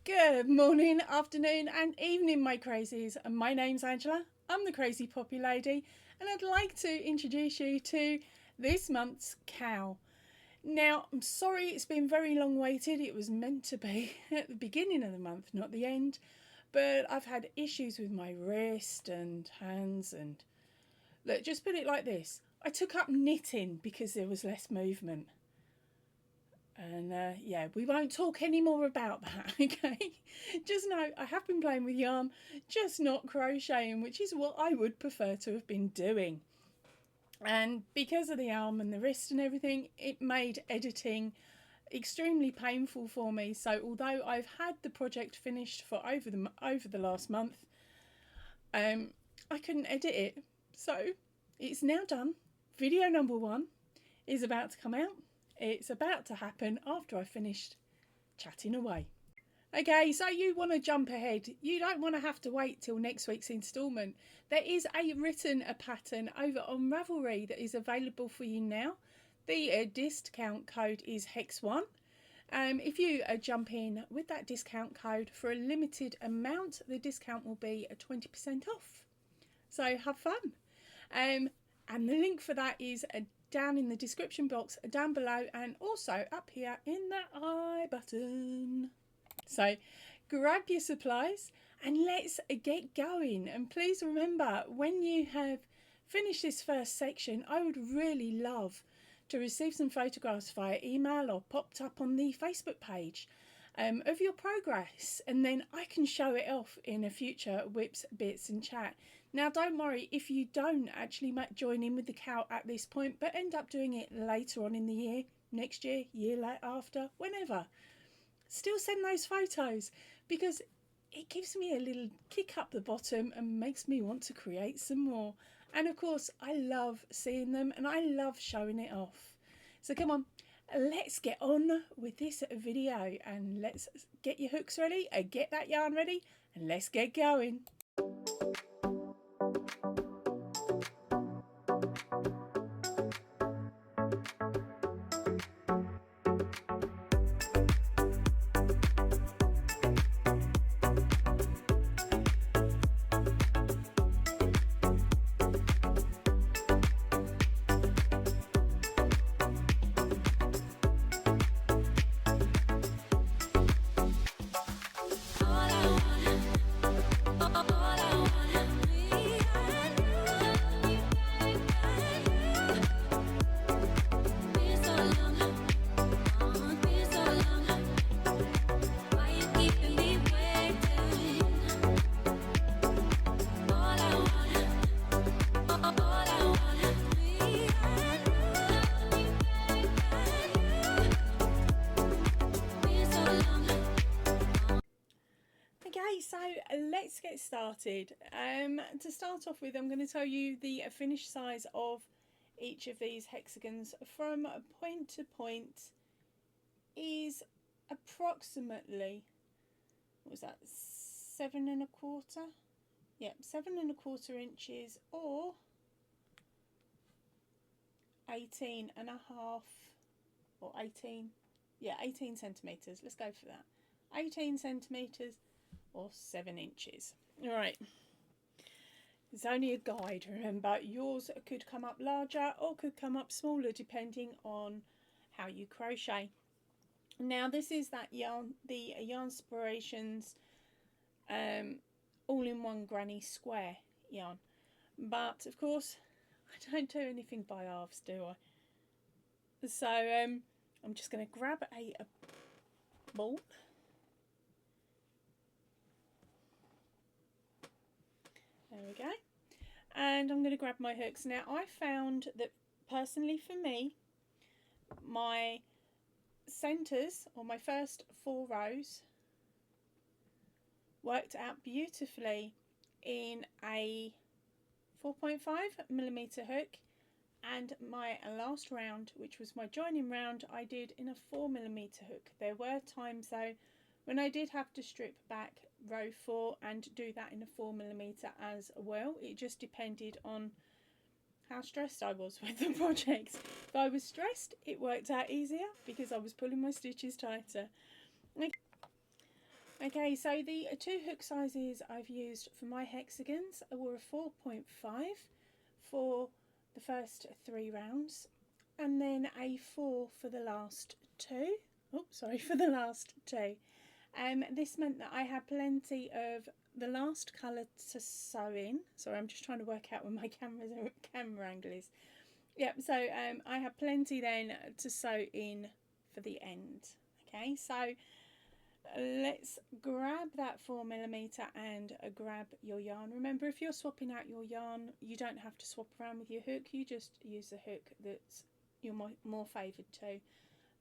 Good morning, afternoon, and evening, my crazies. My name's Angela. I'm the Crazy Poppy Lady, and I'd like to introduce you to this month's cow. Now, I'm sorry it's been very long waited. It was meant to be at the beginning of the month, not the end. But I've had issues with my wrist and hands, and look, just put it like this: I took up knitting because there was less movement. And yeah, we won't talk any more about that, okay? Just know I have been playing with yarn, just not crocheting, which is what I would prefer to have been doing. And because of the arm and the wrist and everything, it made editing extremely painful for me. So although I've had the project finished for over the last month, um, I couldn't edit it. So it's now done. Video number 1 is about to come out. It's about to happen after I finished chatting away. Okay, so you want to jump ahead. You don't want to have to wait till next week's instalment. There is a pattern over on Ravelry that is available for you now. The discount code is HEX1. If you jump in with that discount code for a limited amount, the discount will be 20% off. So have fun. And the link for that is down in the description box down below, and also up here in that I button. So grab your supplies and let's get going. And please remember, when you have finished this first section, I would really love to receive some photographs via email or popped up on the Facebook page of your progress, and then I can show it off in a future Whips, Bits and Chat. Now don't worry if you don't actually join in with the cow at this point, but end up doing it later on in the year, next year, year after, whenever. Still send those photos, because it gives me a little kick up the bottom and makes me want to create some more. And of course, I love seeing them and I love showing it off. So come on, let's get on with this video and let's get your hooks ready, get that yarn ready, and let's get going. So let's get started. To start off with, I'm going to tell you the finished size of each of these hexagons from point to point is approximately, what was that, 7¼ yep, 7¼ inches, or 18½, or 18 centimeters. Let's go for that. 18 centimeters or 7 inches. All right, it's only a guide, remember. Yours could come up larger or could come up smaller depending on how you crochet. Now this is that yarn, the Yarnspirations all-in-one granny square yarn, but of course I don't do anything by halves, do I? So I'm just going to grab a ball. There we go. And I'm going to grab my hooks. Now I found that personally for me, my centres, or my first 4 rows, worked out beautifully in a 4.5mm hook, and my last round, which was my joining round, I did in a 4mm hook. There were times though when I did have to strip back row 4 and do that in a 4mm as well. It just depended on how stressed I was with the project. If I was stressed, it worked out easier because I was pulling my stitches tighter. Okay, so the two hook sizes I've used for my hexagons were a 4.5 for the first 3 rounds, and then a 4 for the last 2. Oh, sorry, for the last 2. This meant that I had plenty of the last colour to sew in. Sorry, I'm just trying to work out where my camera angle is. Yep, so I had plenty then to sew in for the end. Okay, so let's grab that 4mm and grab your yarn. Remember, if you're swapping out your yarn, you don't have to swap around with your hook. You just use the hook that's you're more favoured to.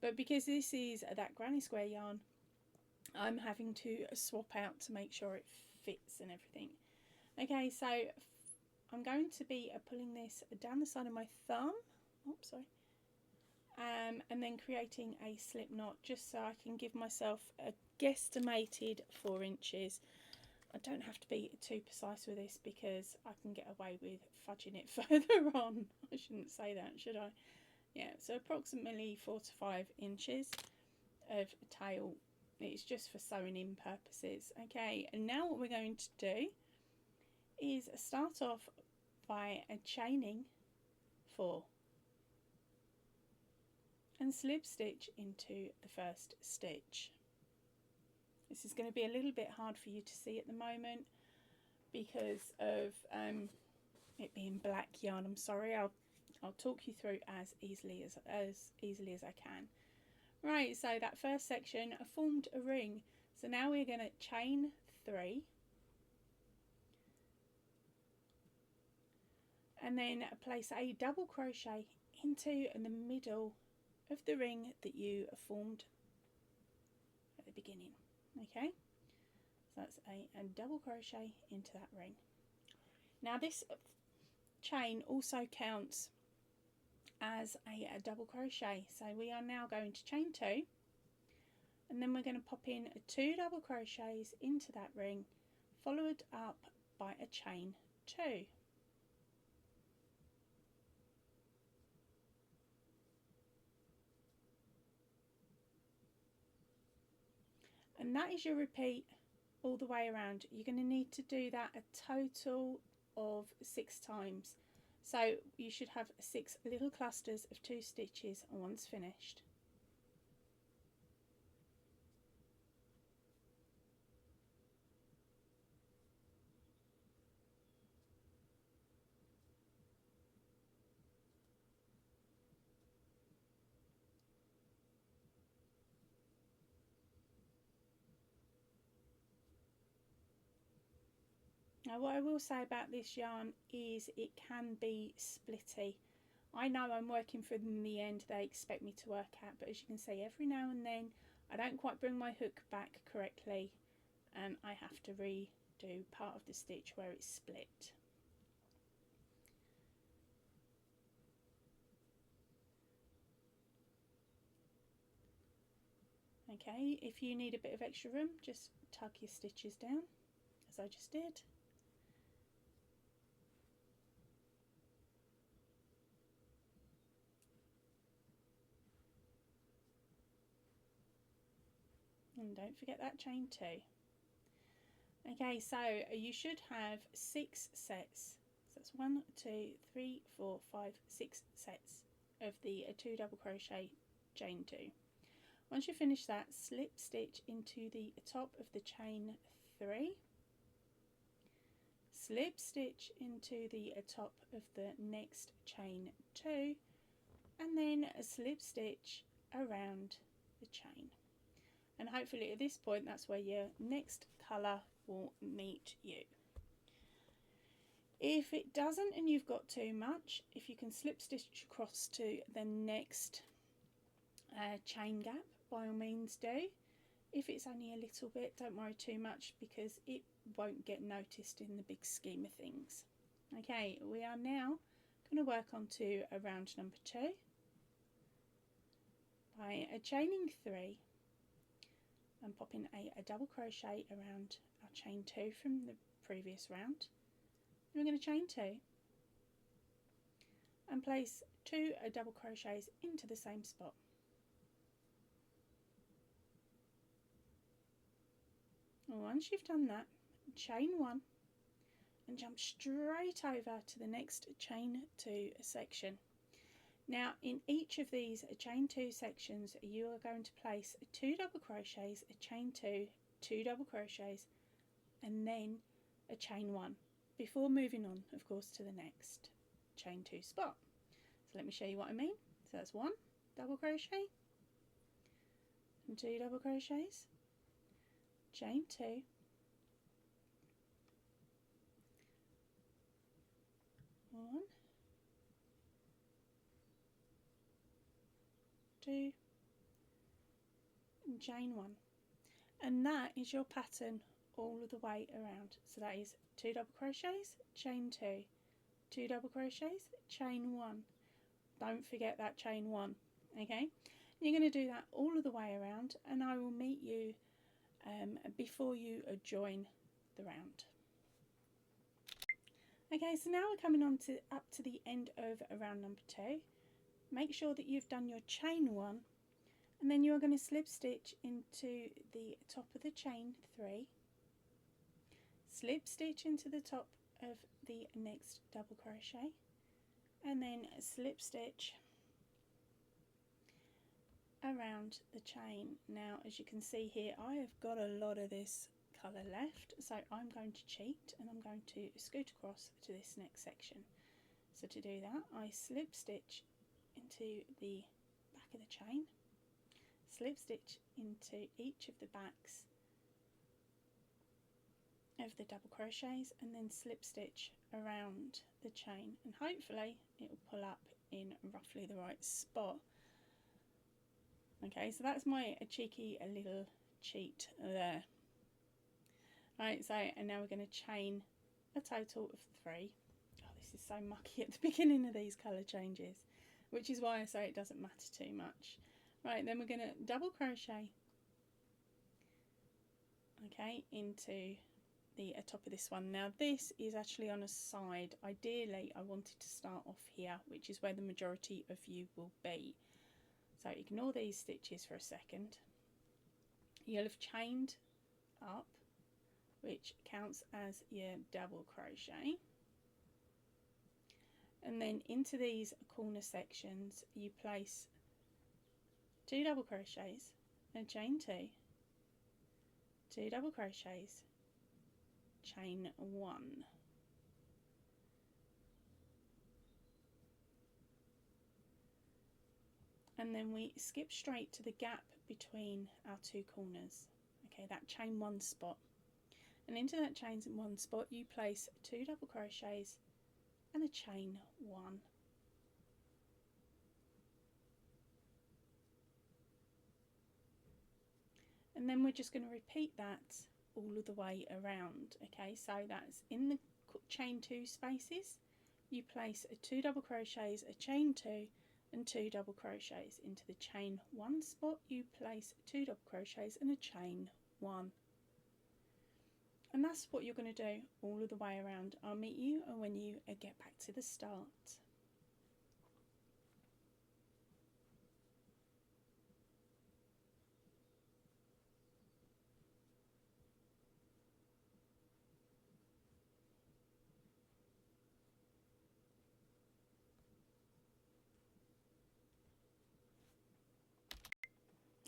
But because this is that granny square yarn, I'm having to swap out to make sure it fits and everything. Okay, so I'm going to be pulling this down the side of my thumb. Oops, sorry. And then creating a slip knot just so I can give myself a guesstimated 4 inches. I don't have to be too precise with this because I can get away with fudging it further on. I shouldn't say that, should I? Yeah, so approximately 4 to 5 inches of tail. It's just for sewing in purposes. Okay, and now what we're going to do is start off by chaining 4 and slip stitch into the first stitch. This is going to be a little bit hard for you to see at the moment because of it being black yarn. I'm sorry, I'll talk you through as easily as I can. Right, so that first section formed a ring. So now we're going to chain 3 and then place a double crochet into the middle of the ring that you formed at the beginning. Okay, so that's a double crochet into that ring. Now this chain also counts as a double crochet, so we are now going to chain 2 and then we're going to pop in 2 double crochets into that ring, followed up by a chain 2. And that is your repeat all the way around. You're going to need to do that a total of 6 times. So you should have 6 little clusters of 2 stitches once finished. Now what I will say about this yarn is it can be splitty. I know I'm working from the end they expect me to work at, but as you can see, every now and then I don't quite bring my hook back correctly and I have to redo part of the stitch where it's split. Okay, if you need a bit of extra room, just tug your stitches down as I just did. And don't forget that chain 2. Okay, so you should have 6 sets. So that's 1, 2, 3, 4, 5, 6 sets of the 2 double crochet chain 2. Once you finish that, slip stitch into the top of the chain 3, slip stitch into the top of the next chain 2, and then a slip stitch around the chain. And hopefully at this point that's where your next colour will meet you. If it doesn't and you've got too much, if you can slip stitch across to the next chain gap, by all means do. If it's only a little bit, don't worry too much because it won't get noticed in the big scheme of things. Okay, we are now going to work on to round number 2 by chaining 3 and popping a double crochet around our chain 2 from the previous round. Then we're going to chain 2 and place 2 double crochets into the same spot. Once you've done that, chain 1 and jump straight over to the next chain 2 section. Now in each of these chain 2 sections you are going to place 2 double crochets, a chain 2, 2 double crochets and then a chain 1 before moving on, of course, to the next chain 2 spot. So let me show you what I mean. So that's 1 double crochet and 2 double crochets, chain 2, 1, 2 and chain 1, and that is your pattern all of the way around. So that is 2 double crochets, chain 2, 2 double crochets, chain 1. Don't forget that chain 1. Okay, you're going to do that all of the way around, and I will meet you before you join the round. Okay, so now we're coming on to up to the end of round number 2. Make sure that you've done your chain 1, and then you're going to slip stitch into the top of the chain 3, slip stitch into the top of the next double crochet, and then slip stitch around the chain. Now as you can see here, I have got a lot of this colour left, so I'm going to cheat and I'm going to scoot across to this next section. So to do that, I slip stitch into the back of the chain, slip stitch into each of the backs of the double crochets, and then slip stitch around the chain, and hopefully it will pull up in roughly the right spot. Okay, so that's my cheeky little cheat there. Right, so and now we're going to chain a total of 3. Oh, this is so mucky at the beginning of these colour changes, which is why I say it doesn't matter too much. Right, then we're going to double crochet, okay, into the top of this one. Now this is actually on a side. Ideally I wanted to start off here, which is where the majority of you will be. So ignore these stitches for a second. You'll have chained up, which counts as your double crochet, and then into these corner sections you place 2 double crochets, a chain 2, 2 double crochets, chain 1, and then we skip straight to the gap between our 2 corners, okay, that chain 1 spot, and into that chain 1 spot you place 2 double crochets and a chain 1. And then we're just going to repeat that all of the way around. Okay, so that's in the chain 2 spaces you place 2 double crochets, a chain 2 and 2 double crochets. Into the chain 1 spot you place 2 double crochets and a chain 1. And that's what you're going to do all of the way around. I'll meet you when you get back to the start.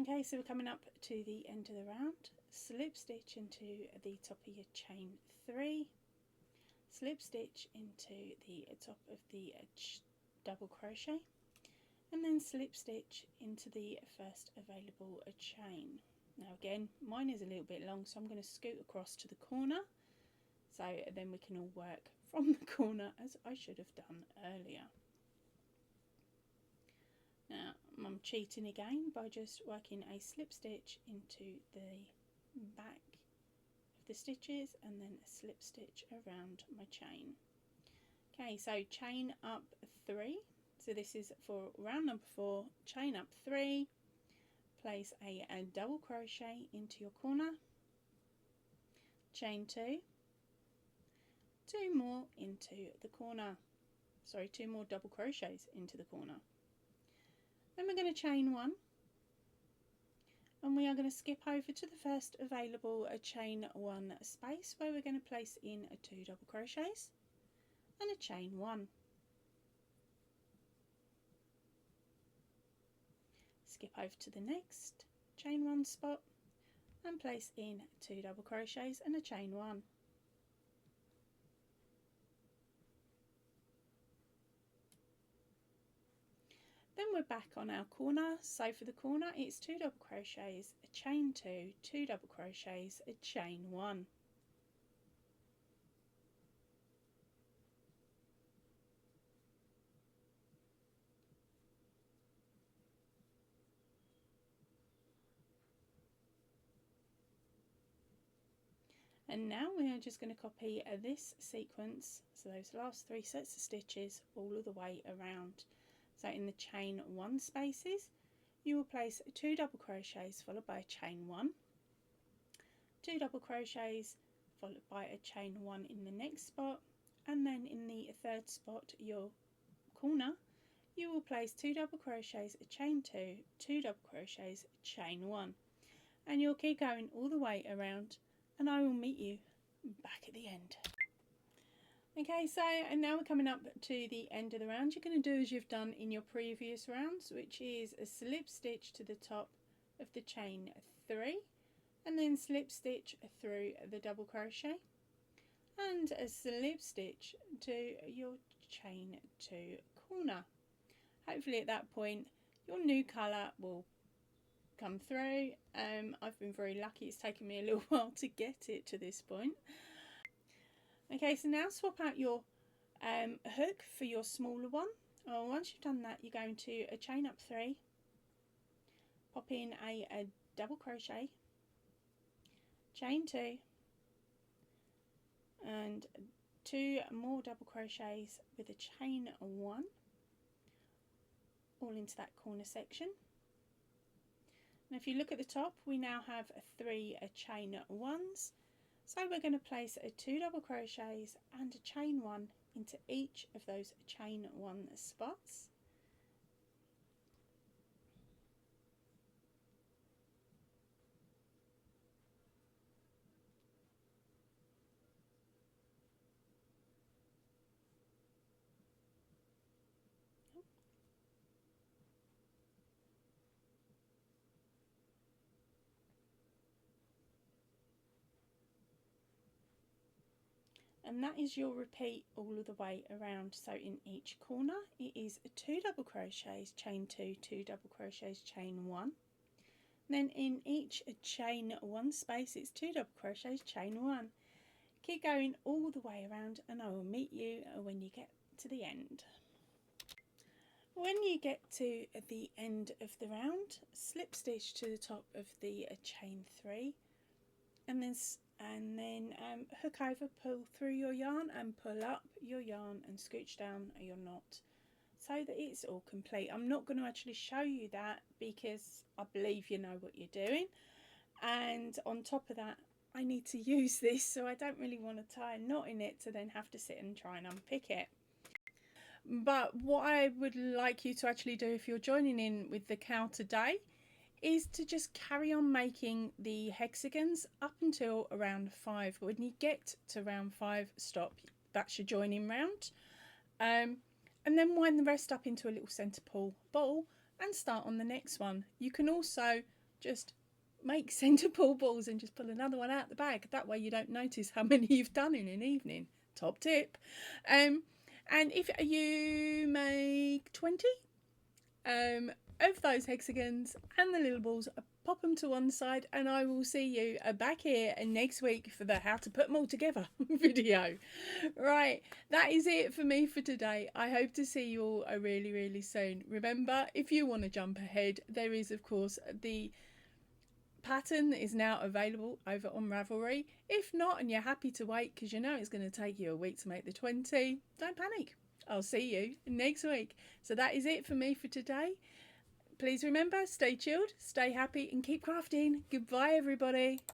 Okay, so we're coming up to the end of the round. Slip stitch into the top of your chain 3, slip stitch into the top of the double crochet, and then slip stitch into the first available chain. Now again, mine is a little bit long, so I'm going to scoot across to the corner, so then we can all work from the corner as I should have done earlier. Now I'm cheating again by just working a slip stitch into the back of the stitches and then a slip stitch around my chain. Okay, so chain up 3. So this is for round number 4. Chain up 3, place a double crochet into your corner, chain 2, 2 more into the corner, sorry, 2 more double crochets into the corner. Then we're going to chain 1, and we are going to skip over to the first available chain 1 space, where we're going to place in 2 double crochets and a chain 1. Skip over to the next chain 1 spot and place in 2 double crochets and a chain 1. Then we're back on our corner, so for the corner it's 2 double crochets, a chain 2, 2 double crochets, a chain 1. And now we are just going to copy this sequence, so those last 3 sets of stitches, all of the way around. So in the chain 1 spaces, you will place 2 double crochets followed by a chain 1, 2 double crochets followed by a chain 1 in the next spot, and then in the third spot, your corner, you will place 2 double crochets, a chain 2, 2 double crochets, a chain 1, and you'll keep going all the way around, and I will meet you back at the end. Okay, so and now we're coming up to the end of the round. You're going to do as you've done in your previous rounds, which is a slip stitch to the top of the chain 3, and then slip stitch through the double crochet, and a slip stitch to your chain 2 corner. Hopefully at that point your new colour will come through. I've been very lucky, it's taken me a little while to get it to this point. Okay, so now swap out your hook for your smaller one. Once you've done that, you're going to a chain up 3, pop in a double crochet, chain 2, and 2 more double crochets with a chain 1, all into that corner section. And if you look at the top, we now have 3 chain 1s. So we're going to place 2 double crochets and a chain 1 into each of those chain 1 spots. And that is your repeat all of the way around. So in each corner it is 2 double crochets, chain 2, 2 double crochets, chain 1. Then in each chain 1 space it's 2 double crochets, chain 1. Keep going all the way around, and I will meet you when you get to the end. When you get to the end of the round, slip stitch to the top of the chain 3, and then hook over, pull through your yarn and pull up your yarn and scooch down your knot so that it's all complete. I'm not going to actually show you that because I believe you know what you're doing, and on top of that I need to use this, so I don't really want to tie a knot in it to then have to sit and try and unpick it. But what I would like you to actually do if you're joining in with the cow today is to just carry on making the hexagons up until round 5. When you get to round 5, stop. That's your joining round. And then wind the rest up into a little centre pull ball and start on the next one. You can also just make centre pull balls and just pull another one out the bag. That way you don't notice how many you've done in an evening. Top tip. And if you make 20 of those hexagons and the little balls, pop them to one side, and I will see you back here next week for the how to put them all together video. Right, that is it for me for today. I hope to see you all really soon. Remember, if you want to jump ahead, there is of course the pattern that is now available over on Ravelry. If not, and you're happy to wait because you know it's going to take you a week to make the 20, don't panic. I'll see you next week. So that is it for me for today. Please remember, stay chilled, stay happy and keep crafting. Goodbye everybody.